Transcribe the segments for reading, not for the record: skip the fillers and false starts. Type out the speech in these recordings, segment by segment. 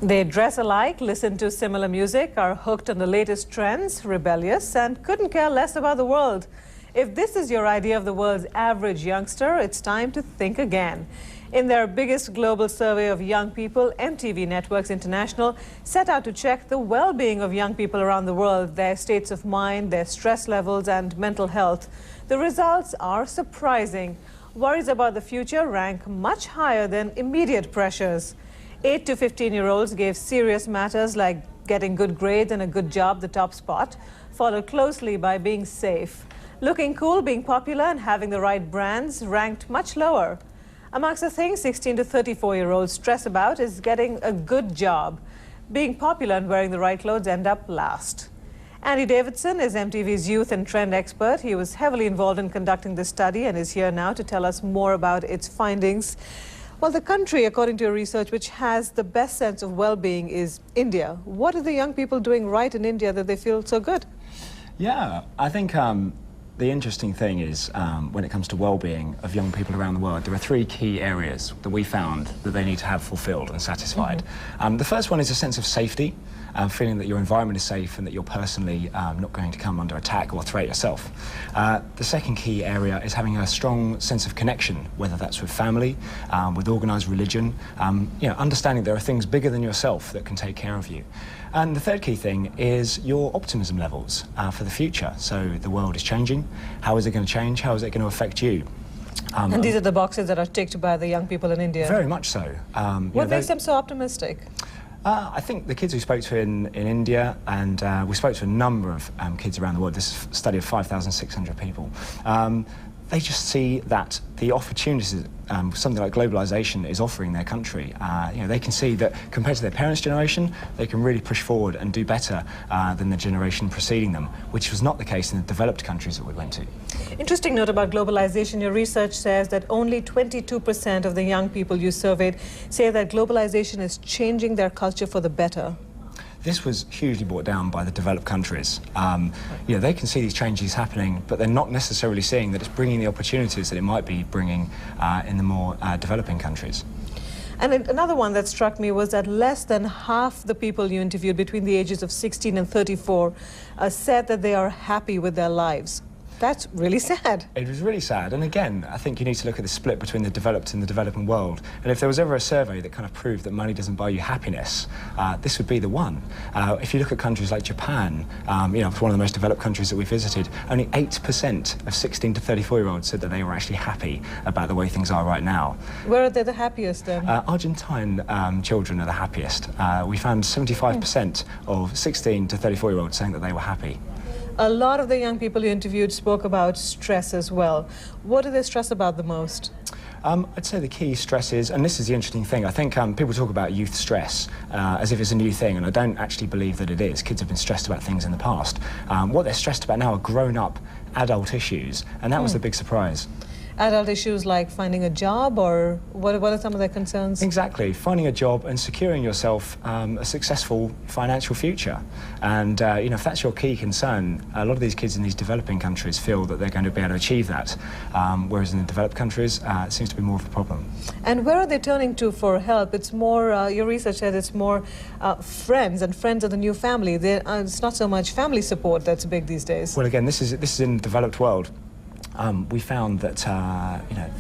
They dress alike, listen to similar music, are hooked on the latest trends, rebellious, and couldn't care less about the world. If this is your idea of the world's average youngster, it's time to think again. In their biggest global survey of young people, MTV Networks International set out to check the well-being of young people around the world, their states of mind, their stress levels and mental health. The results are surprising. Worries about the future rank much higher than immediate pressures. 8 to 15-year-olds gave serious matters like getting good grades and a good job the top spot, followed closely by being safe. Looking cool, being popular and having the right brands ranked much lower. Amongst the things 16 to 34-year-olds stress about is getting a good job. Being popular and wearing the right clothes end up last. Andy Davidson is MTV's youth and trend expert. He was heavily involved in conducting this study and is here now to tell us more about its findings. Well, the country, according to your research, which has the best sense of well-being is India. What are the young people doing right in India that they feel so good? Yeah, I think the interesting thing is when it comes to well-being of young people around the world, there are 3 key areas that we found that they need to have fulfilled and satisfied. The first one is a sense of safety, feeling that your environment is safe and that you're personally not going to come under attack or threat yourself. The second key area is having a strong sense of connection, whether that's with family, with organised religion, understanding there are things bigger than yourself that can take care of you. And the third key thing is your optimism levels for the future. So the world is changing. How is it going to change? How is it going to affect you? And these are the boxes that are ticked by the young people in India? Very much so. What makes them so optimistic? I think the kids we spoke to in India, and we spoke to a number of kids around the world, this is a study of 5,600 people, they just see that the opportunities something like globalisation is offering their country. They can see that compared to their parents' generation, they can really push forward and do better than the generation preceding them, which was not the case in the developed countries that we went to. Interesting note about globalization. Your research says that only 22% of the young people you surveyed say that globalization is changing their culture for the better. This was hugely brought down by the developed countries. They can see these changes happening, but they're not necessarily seeing that it's bringing the opportunities that it might be bringing in the more developing countries. And another one that struck me was that less than half the people you interviewed between the ages of 16 and 34 said that they are happy with their lives. That's really sad. It was really sad. And again, I think you need to look at the split between the developed and the developing world. And if there was ever a survey that kind of proved that money doesn't buy you happiness, this would be the one. If you look at countries like Japan, it's one of the most developed countries that we visited, only 8% of 16 to 34-year-olds said that they were actually happy about the way things are right now. Where are they the happiest then? Argentine children are the happiest. We found 75% of 16 to 34-year-olds saying that they were happy. A lot of the young people you interviewed spoke about stress as well. What do they stress about the most? I'd say the key stress is, and this is the interesting thing, I think people talk about youth stress as if it's a new thing, and I don't actually believe that it is. Kids have been stressed about things in the past. What they're stressed about now are grown-up adult issues, and that was the big surprise. Adult issues like finding a job, or what are some of their concerns? Exactly, finding a job and securing yourself a successful financial future. And if that's your key concern, a lot of these kids in these developing countries feel that they're going to be able to achieve that, whereas in the developed countries it seems to be more of a problem. And where are they turning to for help? It's more, your research said it's more friends, and friends are the new family. It's not so much family support that's big these days. Well, again, this is in the developed world. We found that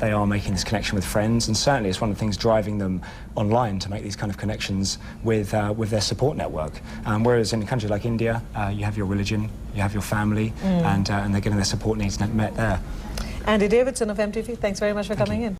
they are making this connection with friends, and certainly it's one of the things driving them online to make these kind of connections with their support network. Whereas in a country like India, you have your religion, you have your family, and they're getting their support needs met there. Andy Davidson of MTV, thanks very much for coming in.